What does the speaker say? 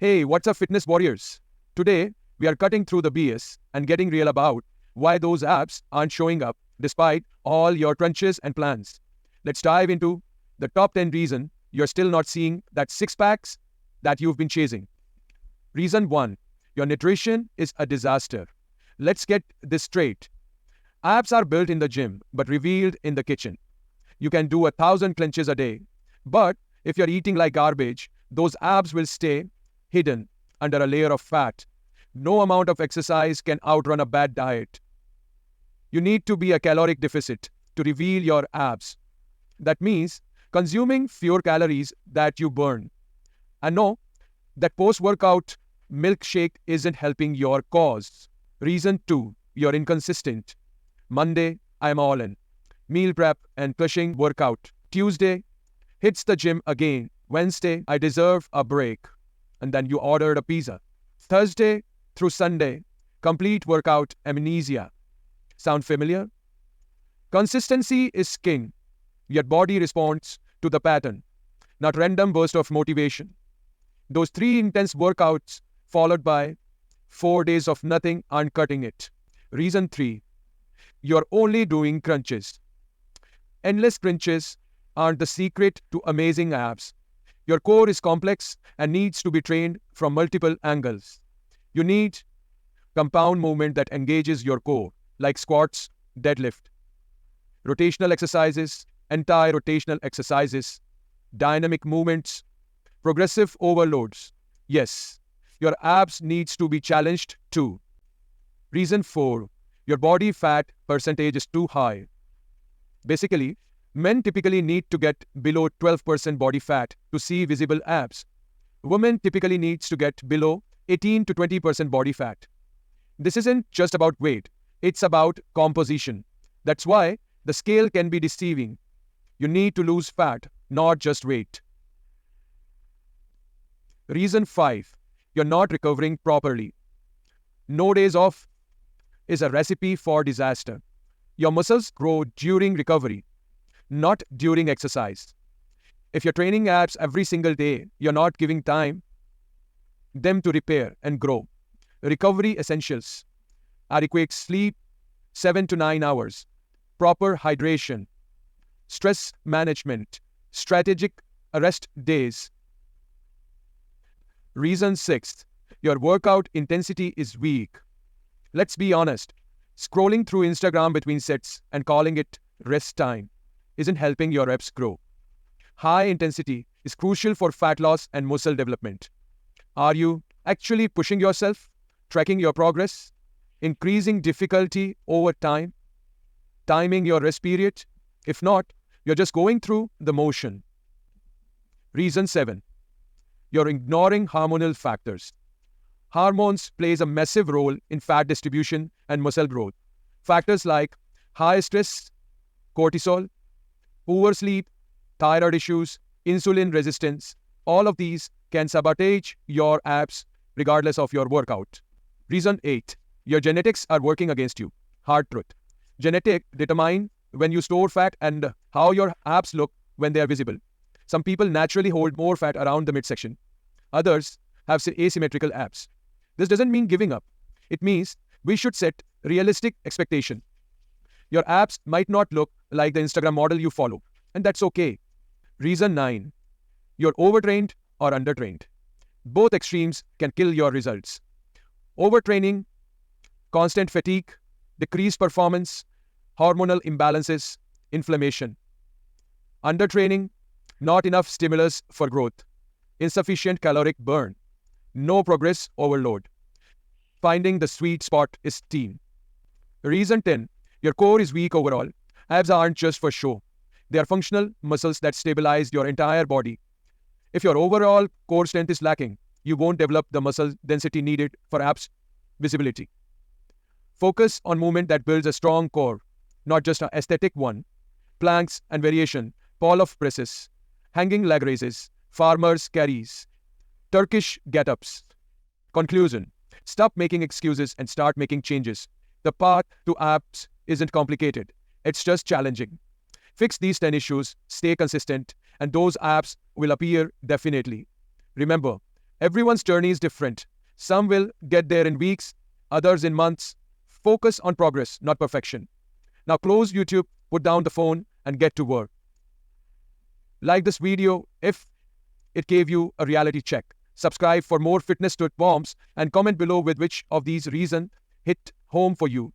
Hey, what's up, fitness warriors? Today, we are cutting through the BS and getting real about why those apps aren't showing up despite all your crunches and plans. Let's dive into the top 10 reasons you're still not seeing that six packs that you've been chasing. Reason 1, your nutrition is a disaster. Let's get this straight. Apps are built in the gym but revealed in the kitchen. You can do 1,000 clenches a day, but if you're eating like garbage, those abs will stay hidden under a layer of fat. No amount of exercise can outrun a bad diet. You need to be a caloric deficit to reveal your abs. That means consuming fewer calories that you burn. And no, that post-workout milkshake isn't helping your cause. Reason 2, you're inconsistent. Monday, I'm all in. Meal prep and pushing workout. Tuesday, hits the gym again. Wednesday, I deserve a break. And then you ordered a pizza. Thursday through Sunday, complete workout amnesia. Sound familiar? Consistency is king. Your body responds to the pattern, not random burst of motivation. Those 3 intense workouts followed by 4 days of nothing aren't cutting it. Reason 3, you're only doing crunches. Endless crunches aren't the secret to amazing abs. Your core is complex and needs to be trained from multiple angles. You need compound movement that engages your core, like squats, deadlift, rotational exercises, anti-rotational exercises, dynamic movements, progressive overloads. Yes, your abs needs to be challenged too. Reason 4, your body fat percentage is too high. Basically, men typically need to get below 12% body fat to see visible abs. Women typically needs to get below 18 to 20% body fat. This isn't just about weight, it's about composition. That's why the scale can be deceiving. You need to lose fat, not just weight. Reason 5, you're not recovering properly. No days off is a recipe for disaster. Your muscles grow during recovery, not during exercise. If you're training abs every single day, you're not giving time them to repair and grow. Recovery essentials: adequate sleep, 7 to 9 hours, proper hydration, stress management, strategic rest days. Reason 6, your workout intensity is weak. Let's be honest, scrolling through Instagram between sets and calling it rest time isn't helping your reps grow. High intensity is crucial for fat loss and muscle development. Are you actually pushing yourself, tracking your progress, increasing difficulty over time, timing your rest period? If not, you're just going through the motion. Reason 7, you're ignoring hormonal factors. Hormones plays a massive role in fat distribution and muscle growth. Factors like high stress, cortisol, poor sleep, thyroid issues, insulin resistance, all of these can sabotage your abs regardless of your workout. Reason 8, your genetics are working against you. Hard truth. Genetics determine when you store fat and how your abs look when they are visible. Some people naturally hold more fat around the midsection. Others have asymmetrical abs. This doesn't mean giving up. It means we should set realistic expectation. Your abs might not look like the Instagram model you follow, and that's okay. Reason 9, you're overtrained or undertrained. Both extremes can kill your results. Overtraining, constant fatigue, decreased performance, hormonal imbalances, inflammation. Undertraining, not enough stimulus for growth, insufficient caloric burn, no progress overload. Finding the sweet spot is key. Reason 10, your core is weak overall. Abs aren't just for show. They are functional muscles that stabilize your entire body. If your overall core strength is lacking, you won't develop the muscle density needed for abs visibility. Focus on movement that builds a strong core, not just an aesthetic one. Planks and variation, pull-off presses, hanging leg raises, farmers carries, Turkish get-ups. Conclusion, stop making excuses and start making changes. The path to abs isn't complicated. It's just challenging. Fix these 10 issues, stay consistent, and those abs will appear definitely. Remember, Everyone's journey is different. Some will get there in weeks, others in months. Focus on progress, not perfection. Now close YouTube, put down the phone, and get to work. Like this video if it gave you a reality check. Subscribe for more fitness tip bombs and comment below with which of these reasons hit home for you.